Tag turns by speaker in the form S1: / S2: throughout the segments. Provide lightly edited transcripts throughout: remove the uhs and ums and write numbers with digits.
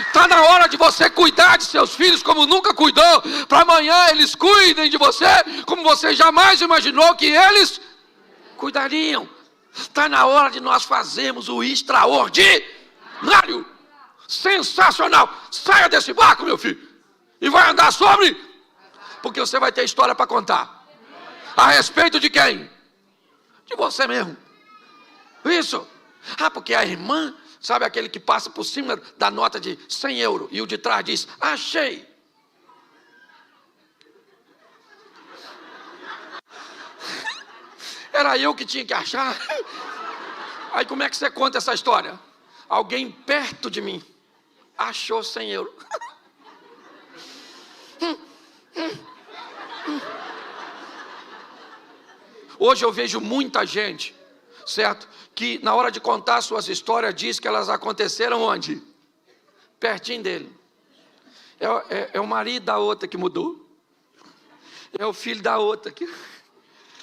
S1: Está na hora de você cuidar de seus filhos como nunca cuidou, para amanhã eles cuidem de você como você jamais imaginou que eles cuidariam. Está na hora de nós fazermos o extraordinário, sensacional. Saia desse barco, meu filho, e vai andar sobre, porque você vai ter história para contar. A respeito de quem? De você mesmo. Isso. Porque a irmã, sabe aquele que passa por cima da nota de 100 euros e o de trás diz, achei. Era eu que tinha que achar. Aí como é que você conta essa história? Alguém perto de mim achou 100 euros. Hoje eu vejo muita gente, certo? Que na hora de contar suas histórias diz que elas aconteceram onde? Pertinho dele. É o marido da outra que mudou. É o filho da outra que...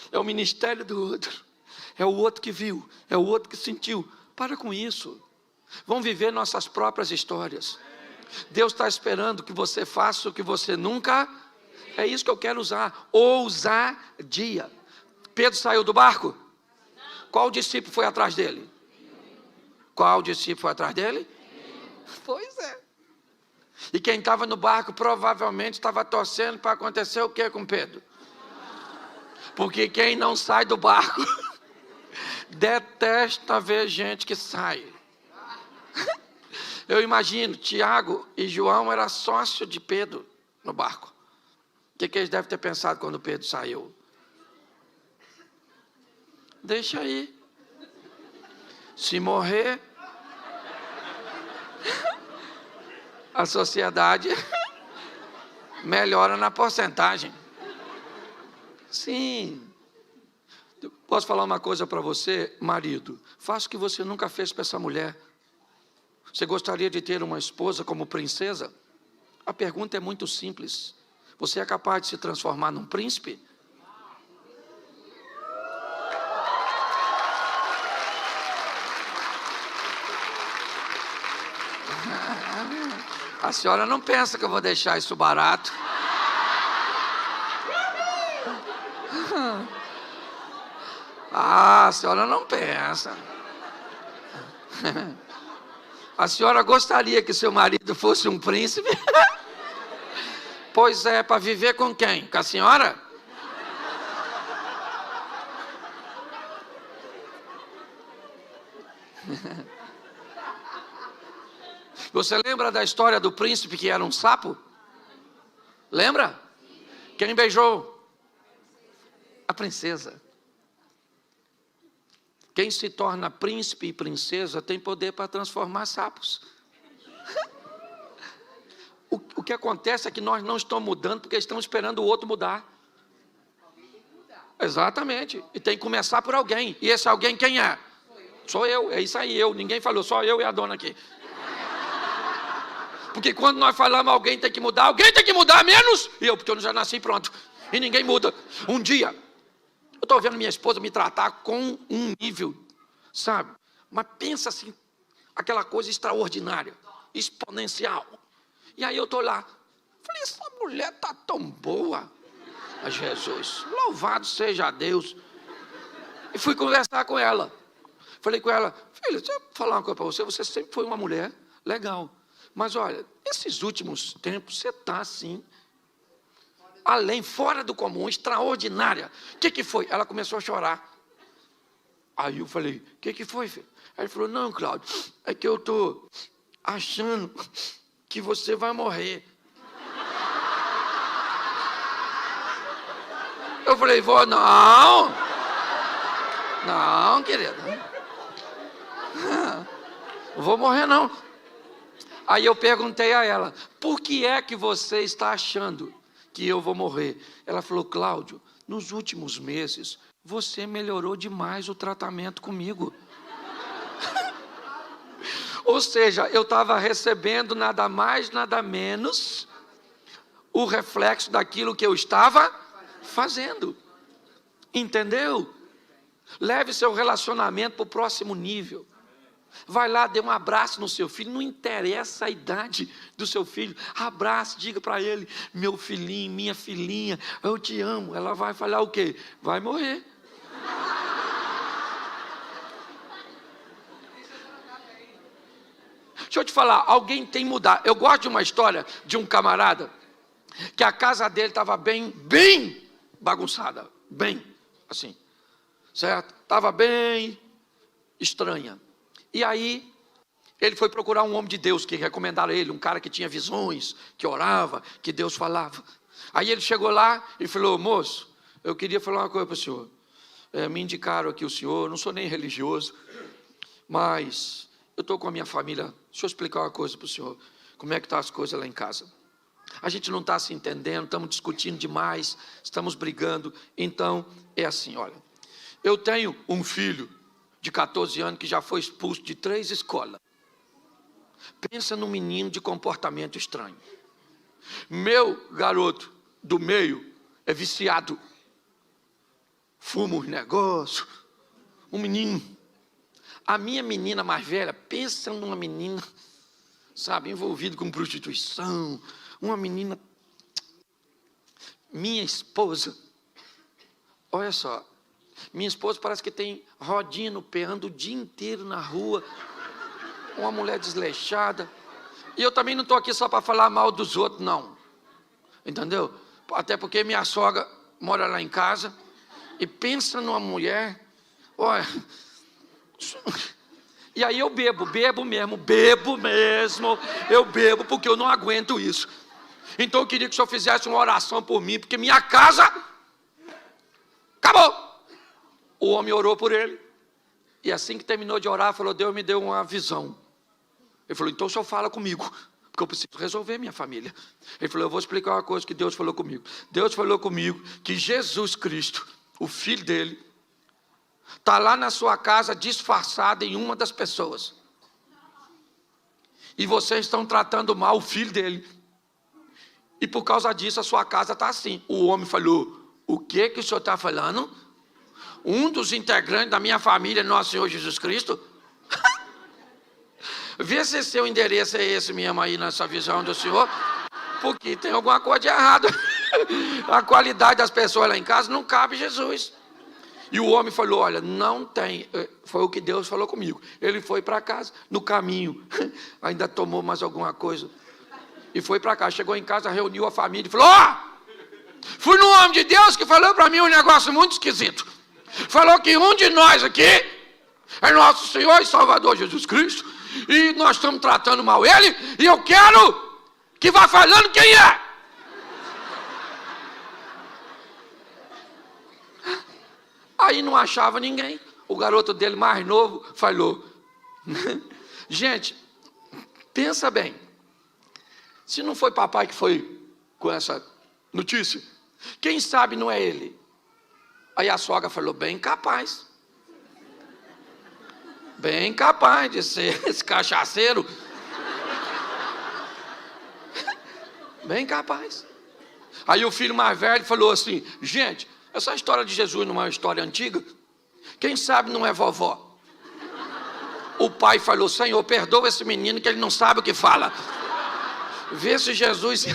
S1: É o ministério do outro. É o outro que viu. É o outro que sentiu. Para com isso. Vamos viver nossas próprias histórias. Deus está esperando que você faça o que você nunca... É isso que eu quero usar. Ousadia. Pedro saiu do barco? Qual discípulo foi atrás dele? Qual discípulo foi atrás dele? Pois é. E quem estava no barco provavelmente estava torcendo para acontecer o que com Pedro? Porque quem não sai do barco detesta ver gente que sai. Eu imagino, Tiago e João eram sócios de Pedro no barco. O que eles devem ter pensado quando Pedro saiu? Deixa aí. Se morrer, a sociedade melhora na porcentagem. Sim. Posso falar uma coisa para você, marido? Faça o que você nunca fez para essa mulher. Você gostaria de ter uma esposa como princesa? A pergunta é muito simples. Você é capaz de se transformar num príncipe? A senhora não pensa que eu vou deixar isso barato? A senhora não pensa. A senhora gostaria que seu marido fosse um príncipe? Pois é, para viver com quem? Com a senhora? Você lembra da história do príncipe que era um sapo? Lembra? Quem beijou? A princesa. Quem se torna príncipe e princesa tem poder para transformar sapos. O que acontece é que nós não estamos mudando porque estamos esperando o outro mudar. Exatamente. E tem que começar por alguém. E esse alguém quem é? Sou eu. É isso aí, eu. Ninguém falou, só eu e a dona aqui. Porque quando nós falamos alguém tem que mudar menos eu, porque eu já nasci pronto. E ninguém muda. Um dia, eu estou vendo minha esposa me tratar com um nível, sabe? Mas pensa assim, aquela coisa extraordinária, exponencial. E aí eu estou lá, falei, essa mulher está tão boa. A Jesus, louvado seja Deus. E fui conversar com ela. Falei com ela, filha, deixa eu falar uma coisa para você, você sempre foi uma mulher legal. Mas olha, esses últimos tempos você está assim, além, fora do comum, extraordinária. O que foi? Ela começou a chorar. Aí eu falei, o que foi, filho? Aí ele falou, não, Cláudio, é que eu estou achando que você vai morrer. Eu falei, vó, não, querida, não vou morrer não. Aí eu perguntei a ela, por que é que você está achando que eu vou morrer? Ela falou, Cláudio, nos últimos meses, você melhorou demais o tratamento comigo. Ou seja, eu estava recebendo nada mais, nada menos, o reflexo daquilo que eu estava fazendo. Entendeu? Leve seu relacionamento para o próximo nível. Vai lá, dê um abraço no seu filho, não interessa a idade do seu filho. Abrace, diga para ele: meu filhinho, minha filhinha, eu te amo. Ela vai falar o quê? Vai morrer. Deixa eu te falar, alguém tem que mudar. Eu gosto de uma história de um camarada que a casa dele estava bem bagunçada, bem assim, certo? Estava bem estranha. E aí ele foi procurar um homem de Deus que recomendaram ele, um cara que tinha visões, que orava, que Deus falava. Aí ele chegou lá e falou: moço, eu queria falar uma coisa para o senhor. Me indicaram aqui o senhor, não sou nem religioso, mas eu estou com a minha família. Deixa eu explicar uma coisa para o senhor. Como é que estão as coisas lá em casa? A gente não está se entendendo, estamos discutindo demais, estamos brigando. Então, é assim, olha. Eu tenho um filho de 14 anos que já foi expulso de 3 escolas. Pensa num menino de comportamento estranho. Meu garoto do meio é viciado. Fuma uns negócios. Um menino. A minha menina mais velha, pensa numa menina, sabe, envolvida com prostituição. Uma menina. Minha esposa, olha só. Minha esposa parece que tem rodinha no pé, anda o dia inteiro na rua. Uma mulher desleixada. E eu também não estou aqui só para falar mal dos outros, não. Entendeu? Até porque minha sogra mora lá em casa. E pensa numa mulher. Olha. E aí eu bebo mesmo. Eu bebo porque eu não aguento isso. Então eu queria que o senhor fizesse uma oração por mim, porque minha casa acabou. O homem orou por ele. E assim que terminou de orar, falou: Deus me deu uma visão. Ele falou: então o senhor fala comigo, porque eu preciso resolver minha família. Ele falou: eu vou explicar uma coisa que Deus falou comigo. Deus falou comigo que Jesus Cristo, o filho dele, está lá na sua casa disfarçado em uma das pessoas. E vocês estão tratando mal o filho dele. E por causa disso a sua casa está assim. O homem falou: o que o senhor está falando? Um dos integrantes da minha família, nosso Senhor Jesus Cristo? Vê se seu endereço é esse mesmo aí nessa visão do senhor, porque tem alguma coisa de errado. A qualidade das pessoas lá em casa não cabe Jesus. E o homem falou: olha, não tem. Foi o que Deus falou comigo. Ele foi para casa, no caminho, ainda tomou mais alguma coisa, e foi para casa. Chegou em casa, reuniu a família e falou: fui no homem de Deus que falou para mim um negócio muito esquisito. Falou que um de nós aqui é nosso Senhor e Salvador Jesus Cristo, e nós estamos tratando mal ele, e eu quero que vá falando quem é. Aí não achava ninguém. O garoto dele mais novo falou: gente, pensa bem, se não foi papai que foi com essa notícia, quem sabe não é ele? Aí a sogra falou: bem capaz de ser esse cachaceiro. Bem capaz. Aí o filho mais velho falou assim: gente, essa história de Jesus não é uma história antiga? Quem sabe não é vovó? O pai falou: Senhor, perdoa esse menino que ele não sabe o que fala. Vê se Jesus...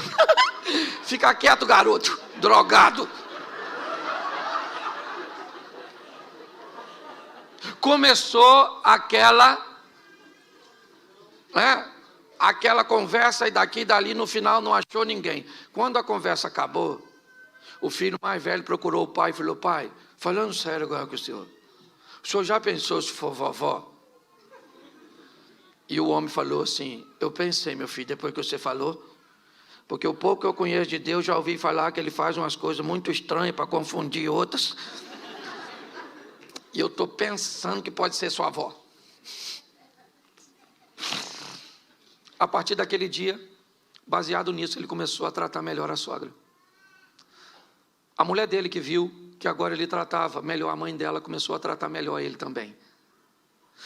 S1: Fica quieto, garoto, drogado. Começou aquela conversa, e daqui e dali, no final não achou ninguém. Quando a conversa acabou, o filho mais velho procurou o pai e falou: pai, falando sério agora com o senhor já pensou se for vovó? E o homem falou assim: eu pensei, meu filho, depois que você falou, porque o pouco que eu conheço de Deus, já ouvi falar que ele faz umas coisas muito estranhas para confundir outras. E eu estou pensando que pode ser sua avó. A partir daquele dia, baseado nisso, ele começou a tratar melhor a sogra. A mulher dele, que viu que agora ele tratava melhor a mãe dela, começou a tratar melhor ele também.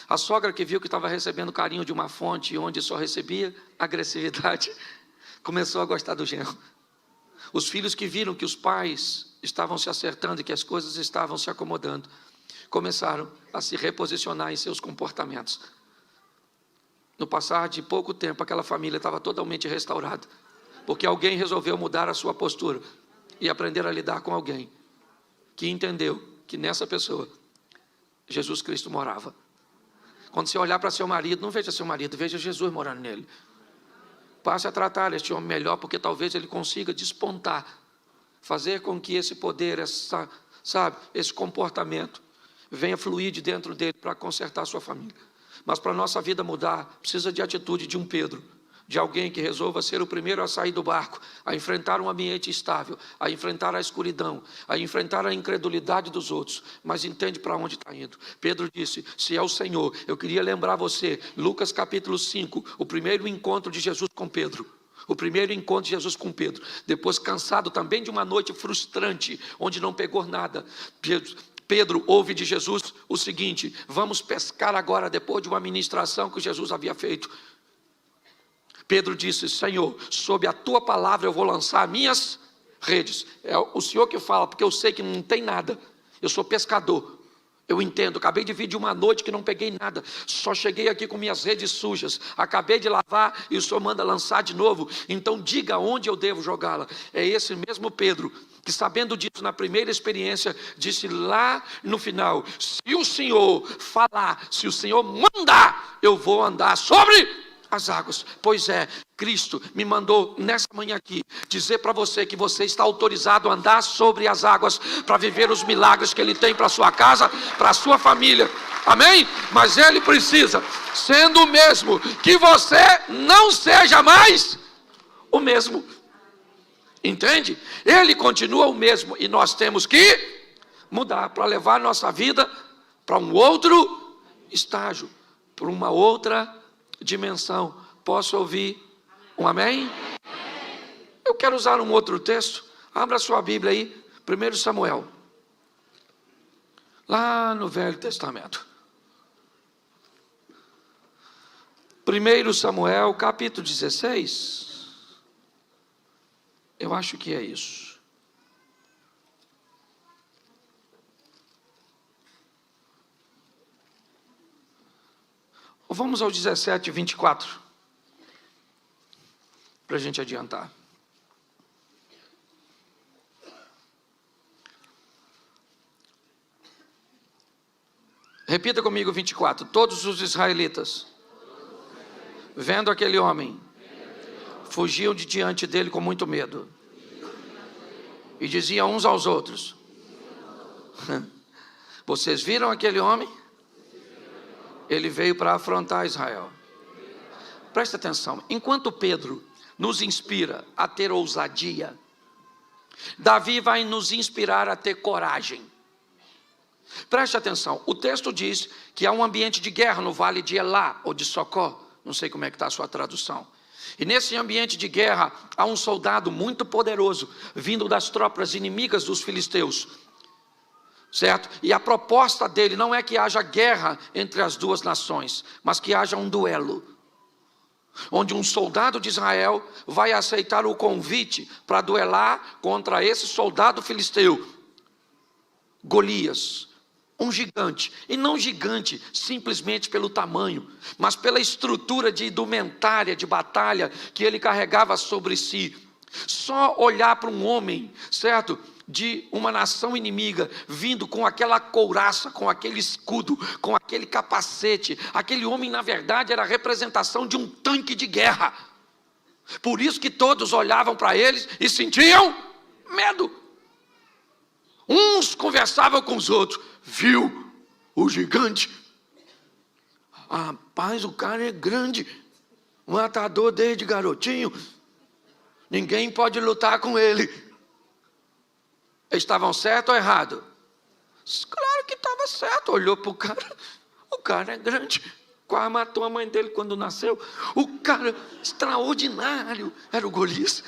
S1: A sogra, que viu que estava recebendo carinho de uma fonte onde só recebia agressividade, começou a gostar do genro. Os filhos, que viram que os pais estavam se acertando e que as coisas estavam se acomodando, começaram a se reposicionar em seus comportamentos. No passar de pouco tempo, aquela família estava totalmente restaurada, porque alguém resolveu mudar a sua postura e aprender a lidar com alguém que entendeu que nessa pessoa Jesus Cristo morava. Quando você olhar para seu marido, não veja seu marido, veja Jesus morando nele. Passe a tratar este homem melhor, porque talvez ele consiga despontar, fazer com que esse poder, esse comportamento venha fluir de dentro dele para consertar a sua família. Mas para a nossa vida mudar, precisa de atitude de um Pedro, de alguém que resolva ser o primeiro a sair do barco, a enfrentar um ambiente instável, a enfrentar a escuridão, a enfrentar a incredulidade dos outros, mas entende para onde está indo. Pedro disse, se é o Senhor, eu queria lembrar você, Lucas capítulo 5, o primeiro encontro de Jesus com Pedro. O primeiro encontro de Jesus com Pedro, depois cansado também de uma noite frustrante, onde não pegou nada, Pedro ouve de Jesus o seguinte, vamos pescar agora, depois de uma ministração que Jesus havia feito. Pedro disse, Senhor, sob a tua palavra eu vou lançar minhas redes. É o Senhor que fala, porque eu sei que não tem nada. Eu sou pescador, eu entendo. Acabei de vir de uma noite que não peguei nada. Só cheguei aqui com minhas redes sujas. Acabei de lavar e o Senhor manda lançar de novo. Então diga onde eu devo jogá-la. É esse mesmo Pedro que, sabendo disso na primeira experiência, disse lá no final, se o Senhor falar, se o Senhor mandar, eu vou andar sobre as águas. Pois é, Cristo me mandou nessa manhã aqui dizer para você que você está autorizado a andar sobre as águas para viver os milagres que Ele tem para a sua casa, para a sua família. Amém? Mas Ele precisa, sendo o mesmo, que você não seja mais o mesmo. Entende? Ele continua o mesmo e nós temos que mudar para levar nossa vida para um outro estágio, para uma outra dimensão. Posso ouvir um amém? Eu quero usar um outro texto. Abra sua Bíblia aí, 1 Samuel, lá no Velho Testamento. 1 Samuel, capítulo 16. Eu acho que é isso. Vamos ao 17, 24. Para a gente adiantar. Repita comigo 24. Todos os israelitas, vendo aquele homem, fugiam de diante dele com muito medo. E diziam uns aos outros, vocês viram aquele homem? Ele veio para afrontar Israel. Presta atenção, enquanto Pedro nos inspira a ter ousadia, Davi vai nos inspirar a ter coragem. Preste atenção, o texto diz que há um ambiente de guerra no vale de Elá, ou de Socó, não sei como é que está a sua tradução. E nesse ambiente de guerra, há um soldado muito poderoso, vindo das tropas inimigas dos filisteus. Certo? E a proposta dele não é que haja guerra entre as duas nações, mas que haja um duelo, onde um soldado de Israel vai aceitar o convite para duelar contra esse soldado filisteu, Golias, um gigante, e não gigante simplesmente pelo tamanho, mas pela estrutura de indumentária de batalha que ele carregava sobre si. Só olhar para um homem, certo, de uma nação inimiga, vindo com aquela couraça, com aquele escudo, com aquele capacete, aquele homem na verdade era a representação de um tanque de guerra. Por isso que todos olhavam para eles e sentiam medo. Uns conversavam com os outros, viu o gigante? Rapaz, o cara é grande, matador desde garotinho, ninguém pode lutar com ele. Eles estavam certo ou errado? Claro que estava certo, olhou para o cara é grande, quase matou a mãe dele quando nasceu. O cara extraordinário era o Golias.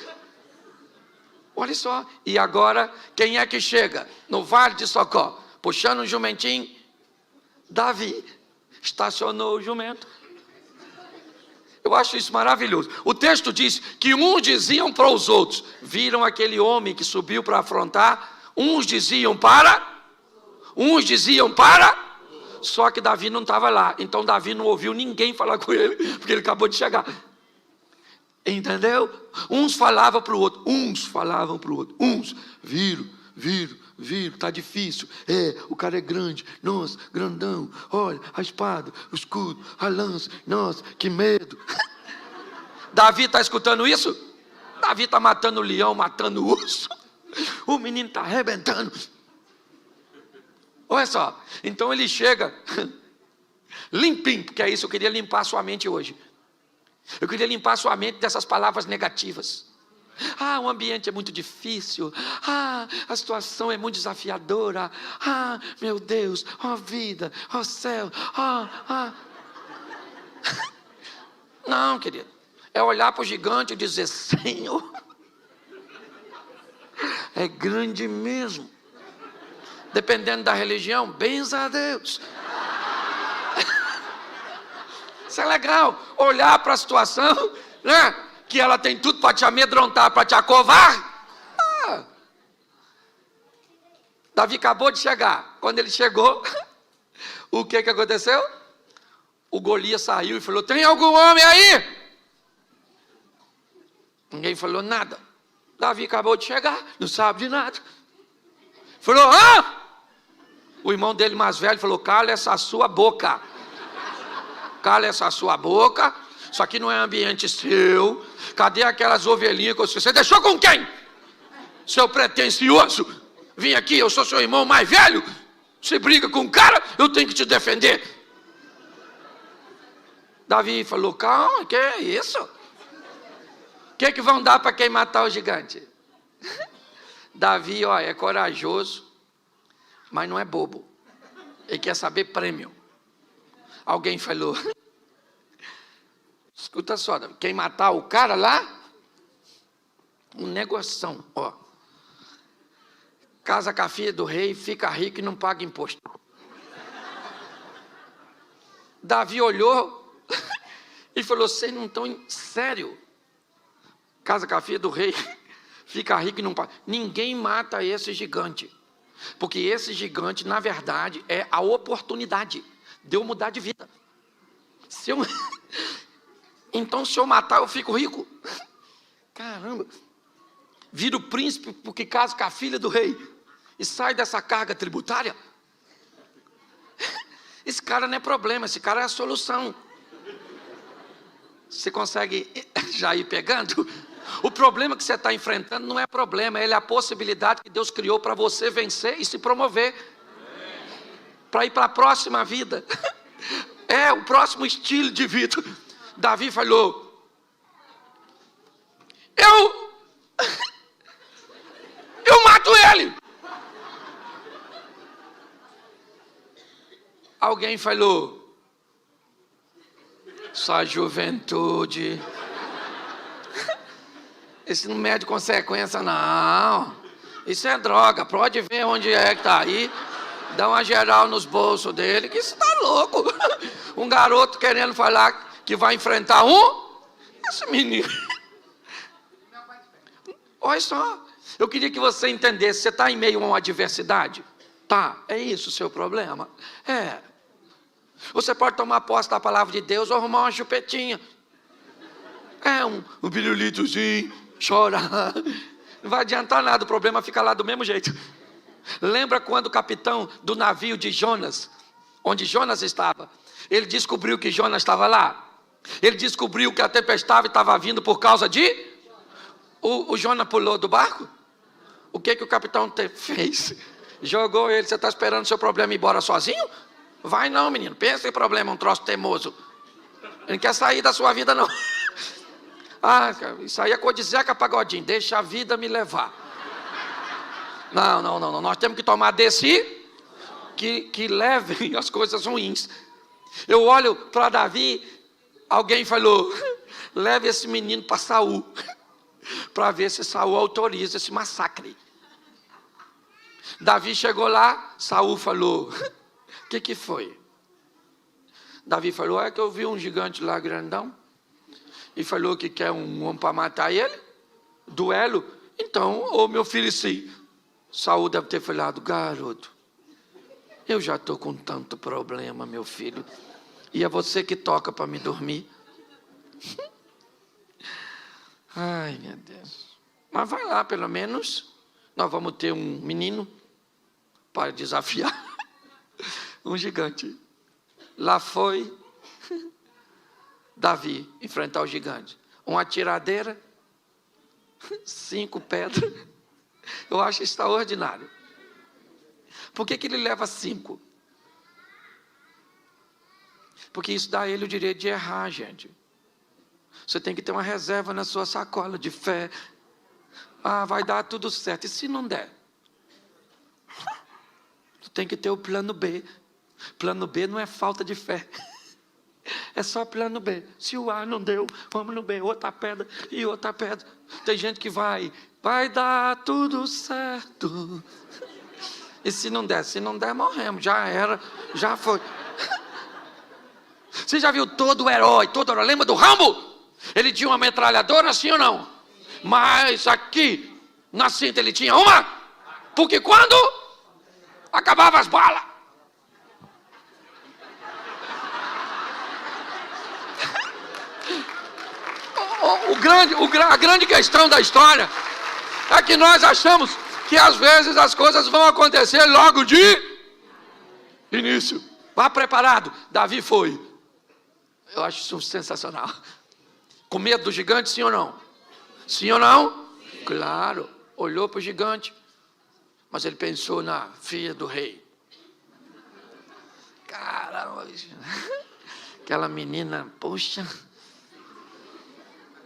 S1: Olha só, e agora quem é que chega no vale de Socó, puxando um jumentinho? Davi estacionou o jumento. Eu acho isso maravilhoso. O texto diz que uns diziam para os outros, viram aquele homem que subiu para afrontar, uns diziam para, Só que Davi não estava lá. Então Davi não ouviu ninguém falar com ele, porque ele acabou de chegar. Entendeu? Uns falavam para o outro. Uns viram, está difícil. O cara é grande. Nossa, grandão. Olha, a espada, o escudo, a lança. Nossa, que medo. Davi está escutando isso? Davi está matando o leão, matando o urso. O menino está arrebentando. Olha só. Então ele chega limpinho, porque é isso, eu queria limpar a sua mente hoje. Eu queria limpar a sua mente dessas palavras negativas. O ambiente é muito difícil. A situação é muito desafiadora. Meu Deus, vida, céu. Não, querido. É olhar para o gigante e dizer: Senhor, é grande mesmo. Dependendo da religião, benza a Deus. Isso é legal. Olhar para a situação, né? Que ela tem tudo para te amedrontar, para te acovar. Davi acabou de chegar. Quando ele chegou, o que aconteceu? O Golias saiu e falou: tem algum homem aí? Ninguém falou nada. Davi acabou de chegar, não sabe de nada. Falou: O irmão dele mais velho falou: cala essa sua boca. Cala essa sua boca. Isso aqui não é ambiente seu. Cadê aquelas ovelhinhas que você deixou com quem? Seu pretencioso. Vim aqui, eu sou seu irmão mais velho. Você briga com um cara, eu tenho que te defender. Davi falou: calma, que é isso? O que vão dar para quem matar o gigante? Davi, é corajoso, mas não é bobo. Ele quer saber prêmio. Alguém falou: escuta só, quem matar o cara lá, um negoção, casa com a filha do rei, fica rico e não paga imposto. Davi olhou e falou: vocês não estão sério? Casa com a filha do rei, fica rico e não paga. Ninguém mata esse gigante, porque esse gigante, na verdade, é a oportunidade de eu mudar de vida. Então, se eu matar, eu fico rico. Caramba. Viro príncipe porque caso com a filha do rei e sai dessa carga tributária. Esse cara não é problema, esse cara é a solução. Você consegue já ir pegando? O problema que você está enfrentando não é problema, ele é a possibilidade que Deus criou para você vencer e se promover. Para ir para a próxima vida. É o próximo estilo de vida. Davi falou: eu mato ele. Alguém falou: sua juventude, esse não mede consequência não. Isso é droga, pode ver onde é que está aí. Dá uma geral nos bolsos dele, que isso está louco. Um garoto querendo falar que vai enfrentar esse menino. Olha só, eu queria que você entendesse, você está em meio a uma adversidade? Tá, é isso o seu problema? Você pode tomar posse da palavra de Deus ou arrumar uma chupetinha. Um pirulitozinho, chorar. Não vai adiantar nada, o problema fica lá do mesmo jeito. Lembra quando o capitão do navio de Jonas, onde Jonas estava, ele descobriu que Jonas estava lá? Ele descobriu que a tempestade estava vindo por causa de... O Jonas pulou do barco? O que o capitão fez? Jogou ele. Você está esperando o seu problema ir embora sozinho? Vai não, menino. Pensa em problema, um troço teimoso. Ele não quer sair da sua vida, não. Isso aí é coisa de Zeca Pagodinho. Deixa a vida me levar. Não. Nós temos que tomar desse que levem as coisas ruins. Eu olho para Davi, alguém falou: leve esse menino para Saul, para ver se Saul autoriza esse massacre. Davi chegou lá, Saul falou: o que foi? Davi falou: é que eu vi um gigante lá grandão, e falou que quer um homem para matar ele, duelo. Então, meu filho, sim. Saul deve ter falado: garoto, Eu já estou com tanto problema, meu filho. E é você que toca para me dormir. Ai, meu Deus. Mas vai lá, pelo menos. Nós vamos ter um menino para desafiar um gigante. Lá foi Davi enfrentar o gigante. Uma tiradeira, 5 pedras. Eu acho extraordinário. Por que ele leva 5? Porque isso dá a ele o direito de errar, gente. Você tem que ter uma reserva na sua sacola de fé. Ah, vai dar tudo certo. E se não der? Você tem que ter o plano B. Plano B não é falta de fé. É só plano B. Se o A não deu, vamos no B. Outra pedra e outra pedra. Tem gente que vai dar tudo certo. E se não der? Se não der, morremos. Já era, já foi. Você já viu todo herói? Lembra do Rambo? Ele tinha uma metralhadora, sim ou não? Mas aqui, na cinta, ele tinha uma. Porque quando acabava as balas, a grande questão da história é que nós achamos que às vezes as coisas vão acontecer logo de início. Vá preparado. Davi foi. Eu acho isso sensacional. Com medo do gigante, sim ou não? Sim ou não? Sim. Claro. Olhou para o gigante, mas ele pensou na filha do rei. Caramba, aquela menina, poxa,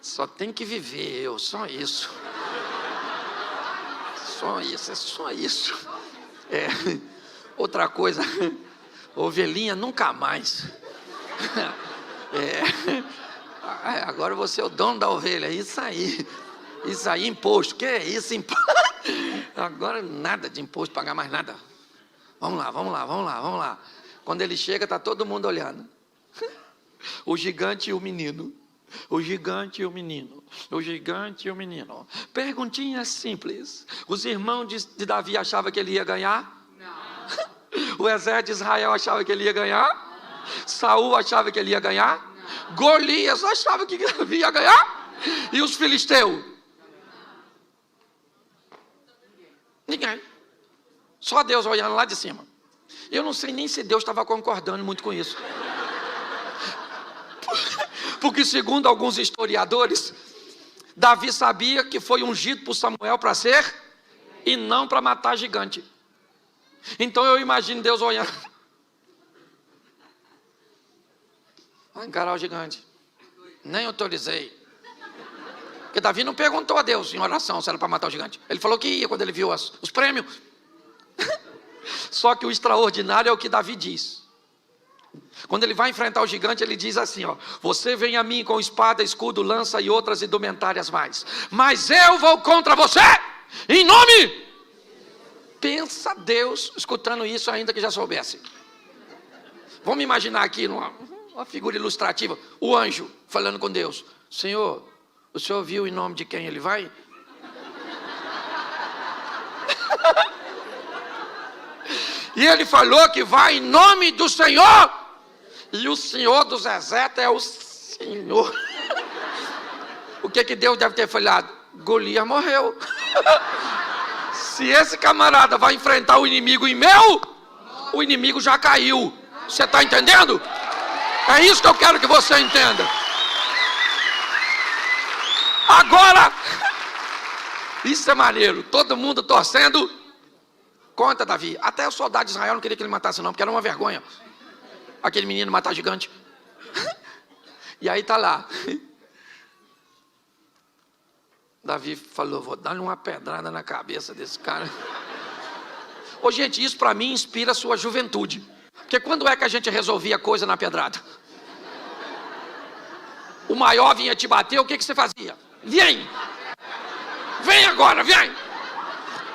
S1: só tem que viver eu, só isso. Só isso, é só isso. Outra coisa, ovelhinha nunca mais. Agora você é o dono da ovelha, isso aí, imposto, que é isso, imposto? Agora nada de imposto, pagar mais nada. Vamos lá. Quando ele chega, está todo mundo olhando. O gigante e o menino. Perguntinha simples. Os irmãos de Davi achavam que ele ia ganhar? Não. O exército de Israel achava que ele ia ganhar? Não. Saul achava que ele ia ganhar? Não. Golias achava que Davi ia ganhar? E os filisteus? Ninguém. Só Deus olhando lá de cima. Eu não sei nem se Deus estava concordando muito com isso. Porque segundo alguns historiadores, Davi sabia que foi ungido por Samuel para ser e não para matar gigante. Então eu imagino Deus olhando. Vai encarar o gigante. Nem autorizei. Porque Davi não perguntou a Deus em oração se era para matar o gigante. Ele falou que ia quando ele viu os prêmios. Só que o extraordinário é o que Davi diz. Quando ele vai enfrentar o gigante, ele diz assim, ó: você vem a mim com espada, escudo, lança e outras indumentárias mais, mas eu vou contra você, em nome. Pensa Deus escutando isso, ainda que já soubesse. Vamos imaginar aqui uma figura ilustrativa, o anjo falando com Deus: Senhor, o senhor viu em nome de quem ele vai? E ele falou que vai em nome do Senhor. E o Senhor dos exércitos é o Senhor. O que Deus deve ter falado? Golias morreu. Se esse camarada vai enfrentar o inimigo em meu, o inimigo já caiu. Você está entendendo? É isso que eu quero que você entenda. Agora, isso é maneiro. Todo mundo torcendo contra Davi. Até o soldado de Israel não queria que ele matasse não, porque era uma vergonha aquele menino matar gigante. E aí tá lá. Davi falou: vou dar uma pedrada na cabeça desse cara. Ô gente, isso para mim inspira a sua juventude. Porque quando é que a gente resolvia coisa na pedrada? O maior vinha te bater, o que você fazia? Vem! Vem agora, vem!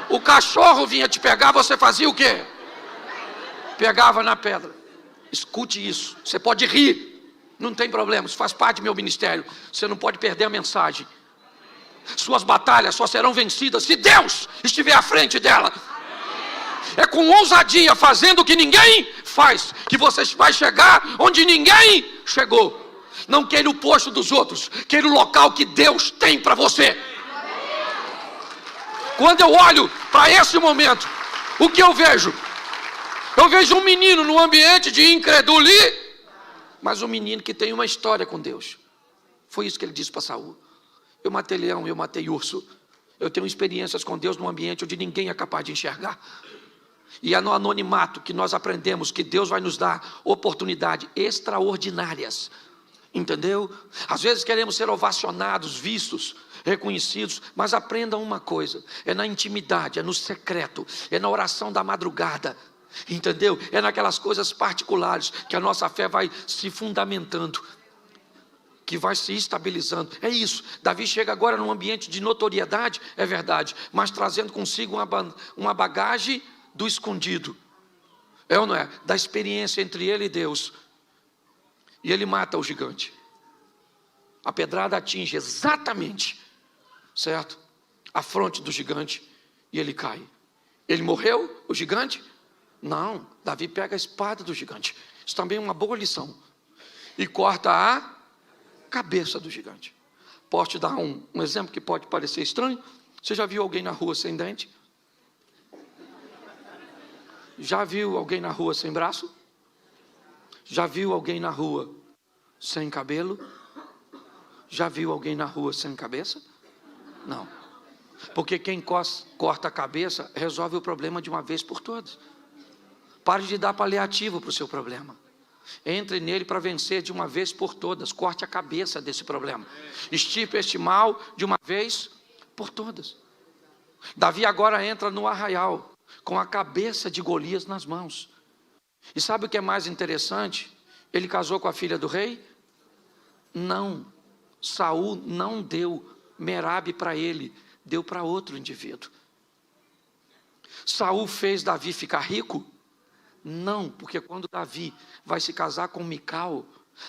S1: O cachorro vinha te pegar, você fazia o quê? Pegava na pedra. Escute isso. Você pode rir, não tem problema, isso faz parte do meu ministério. Você não pode perder a mensagem. Suas batalhas só serão vencidas se Deus estiver à frente dela. É com ousadia, fazendo o que ninguém faz, que você vai chegar onde ninguém chegou. Não queira o posto dos outros, queira o local que Deus tem para você. Quando eu olho para esse momento, o que eu vejo? Eu vejo um menino num ambiente de incredulidade, mas um menino que tem uma história com Deus. Foi isso que ele disse para Saul. Eu matei leão, eu matei urso. Eu tenho experiências com Deus num ambiente onde ninguém é capaz de enxergar. E é no anonimato que nós aprendemos que Deus vai nos dar oportunidades extraordinárias. Entendeu? Às vezes queremos ser ovacionados, vistos, reconhecidos, mas aprenda uma coisa: é na intimidade, é no secreto, é na oração da madrugada. Entendeu? É naquelas coisas particulares que a nossa fé vai se fundamentando, que vai se estabilizando. É isso. Davi chega agora num ambiente de notoriedade, é verdade, mas trazendo consigo uma bagagem do escondido. É ou não é? Da experiência entre ele e Deus. E ele mata o gigante. A pedrada atinge exatamente, certo? A fronte do gigante e ele cai. Ele morreu, o gigante? Não, Davi pega a espada do gigante. Isso também é uma boa lição. E corta a cabeça do gigante. Posso te dar um exemplo que pode parecer estranho? Você já viu alguém na rua sem dente? Já viu alguém na rua sem braço? Já viu alguém na rua sem cabelo? Já viu alguém na rua sem cabeça? Não. Porque quem corta a cabeça resolve o problema de uma vez por todas. Pare de dar paliativo para o seu problema. Entre nele para vencer de uma vez por todas. Corte a cabeça desse problema. Extirpe este mal de uma vez por todas. Davi agora entra no arraial com a cabeça de Golias nas mãos. E sabe o que é mais interessante? Ele casou com a filha do rei? Não. Saul não deu Merabe para ele, deu para outro indivíduo. Saul fez Davi ficar rico? Não, porque quando Davi vai se casar com Mical,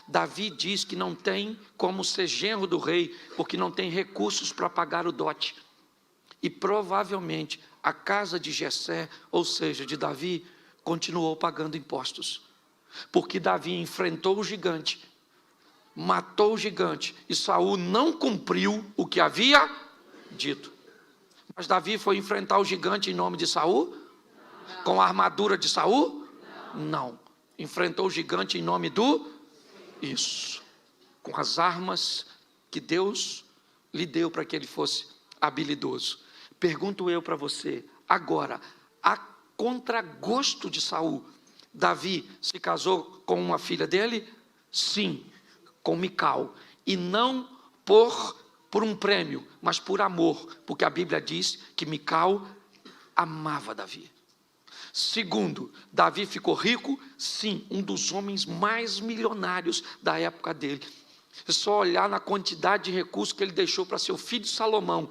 S1: Davi diz que não tem como ser genro do rei, porque não tem recursos para pagar o dote. E provavelmente a casa de Jessé, ou seja, de Davi, continuou pagando impostos. Porque Davi enfrentou o gigante, matou o gigante, e Saul não cumpriu o que havia dito. Mas Davi foi enfrentar o gigante em nome de Saul? Não. Com a armadura de Saul? Não. Enfrentou o gigante em nome do... Isso. Com as armas que Deus lhe deu para que ele fosse habilidoso. Pergunto eu para você, agora, a contragosto de Saul, Davi se casou com uma filha dele? Sim, com Mical. E não por um prêmio, mas por amor, porque a Bíblia diz que Mical amava Davi. Segundo, Davi ficou rico? Sim, um dos homens mais milionários da época dele. É só olhar na quantidade de recursos que ele deixou para seu filho Salomão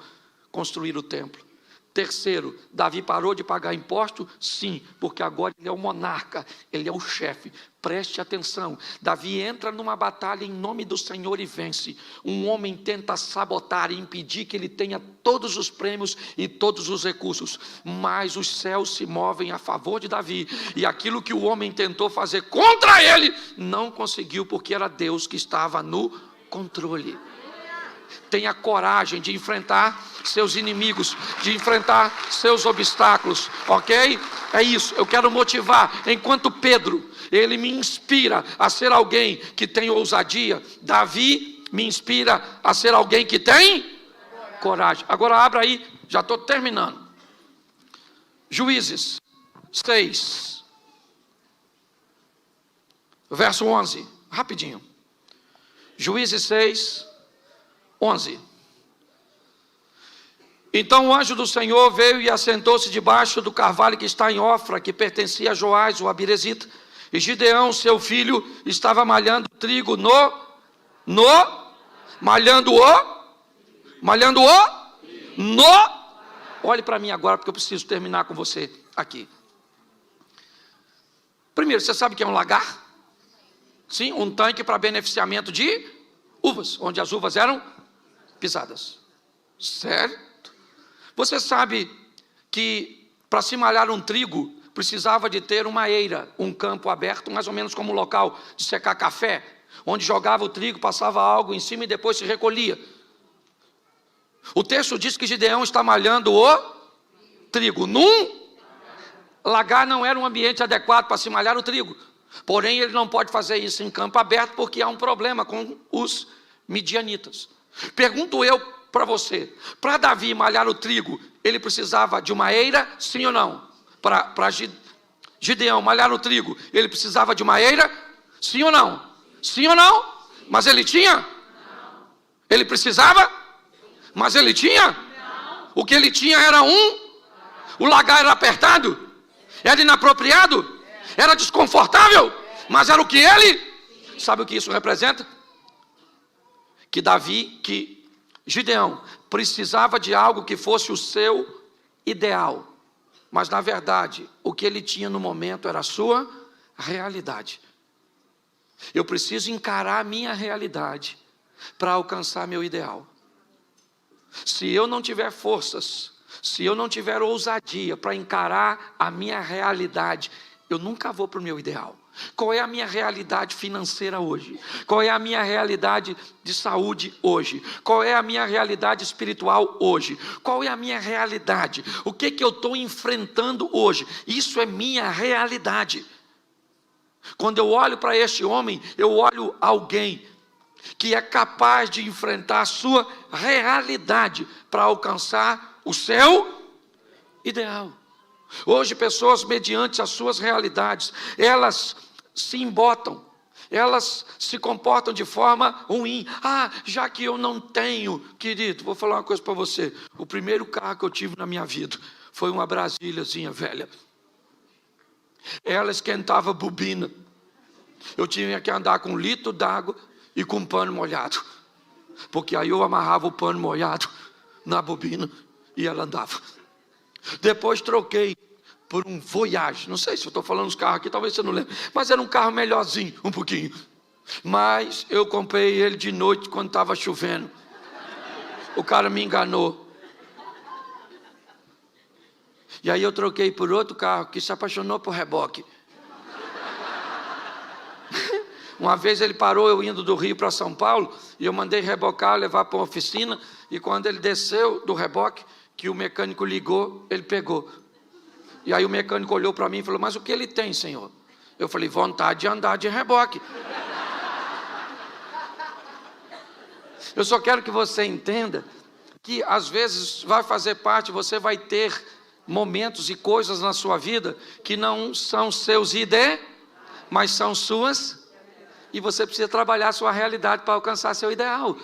S1: construir o templo. Terceiro, Davi parou de pagar imposto? Sim, porque agora ele é o monarca, ele é o chefe. Preste atenção, Davi entra numa batalha em nome do Senhor e vence. Um homem tenta sabotar e impedir que ele tenha todos os prêmios e todos os recursos, mas os céus se movem a favor de Davi, e aquilo que o homem tentou fazer contra ele, não conseguiu, porque era Deus que estava no controle. Tenha coragem de enfrentar seus inimigos, de enfrentar seus obstáculos, ok? É isso, eu quero motivar. Enquanto Pedro, ele me inspira a ser alguém que tem ousadia, Davi me inspira a ser alguém que tem coragem. Agora abra aí, já estou terminando. Juízes 6, verso 11, rapidinho. Juízes 6, 11. Então o anjo do Senhor veio e assentou-se debaixo do carvalho que está em Ofra, que pertencia a Joás, o abirezita. E Gideão, seu filho, estava malhando trigo Olhe para mim agora, porque eu preciso terminar com você aqui. Primeiro, você sabe o que é um lagar? Sim, um tanque para beneficiamento de uvas, onde as uvas eram pisadas. Certo? Você sabe que para se malhar um trigo precisava de ter uma eira, um campo aberto, mais ou menos como um local de secar café, onde jogava o trigo, passava algo em cima e depois se recolhia. O texto diz que Gideão está malhando o trigo. Num lagar não era um ambiente adequado para se malhar o trigo. Porém, ele não pode fazer isso em campo aberto, porque há um problema com os midianitas. Pergunto eu para você, para Davi malhar o trigo, ele precisava de uma eira, sim ou não? Para Gideão malhar o trigo, ele precisava de uma eira, sim ou não? Sim ou não? Mas ele tinha? Não. Ele precisava? Mas ele tinha? Não. O que ele tinha era o lagar era apertado, era inapropriado, era desconfortável, mas era o que ele? Sabe o que isso representa? Que Gideão precisava de algo que fosse o seu ideal, mas na verdade o que ele tinha no momento era a sua realidade. Eu preciso encarar a minha realidade para alcançar meu ideal. Se eu não tiver forças, se eu não tiver ousadia para encarar a minha realidade, eu nunca vou para o meu ideal. Qual é a minha realidade financeira hoje? Qual é a minha realidade de saúde hoje? Qual é a minha realidade espiritual hoje? Qual é a minha realidade? O que eu estou enfrentando hoje? Isso é minha realidade. Quando eu olho para este homem, eu olho alguém que é capaz de enfrentar a sua realidade para alcançar o seu ideal. Hoje, pessoas, mediante as suas realidades, elas se embotam, elas se comportam de forma ruim. Já que eu não tenho, querido, vou falar uma coisa para você. O primeiro carro que eu tive na minha vida foi uma Brasíliazinha velha. Ela esquentava bobina. Eu tinha que andar com 1 litro d'água e com um pano molhado, porque aí eu amarrava o pano molhado na bobina e ela andava. Depois troquei por um Voyage. Não sei se eu estou falando dos carros aqui, talvez você não lembre, mas era um carro melhorzinho, um pouquinho. Mas eu comprei ele de noite quando estava chovendo. O cara me enganou. E aí eu troquei por outro carro que se apaixonou por reboque. Uma vez ele parou, eu indo do Rio para São Paulo, e eu mandei rebocar, levar para uma oficina, e quando ele desceu do reboque, que o mecânico ligou, ele pegou. E aí o mecânico olhou para mim e falou: mas o que ele tem, senhor? Eu falei: vontade de andar de reboque. Eu só quero que você entenda que às vezes vai fazer parte, você vai ter momentos e coisas na sua vida que não são seus mas são suas, e você precisa trabalhar a sua realidade para alcançar seu ideal.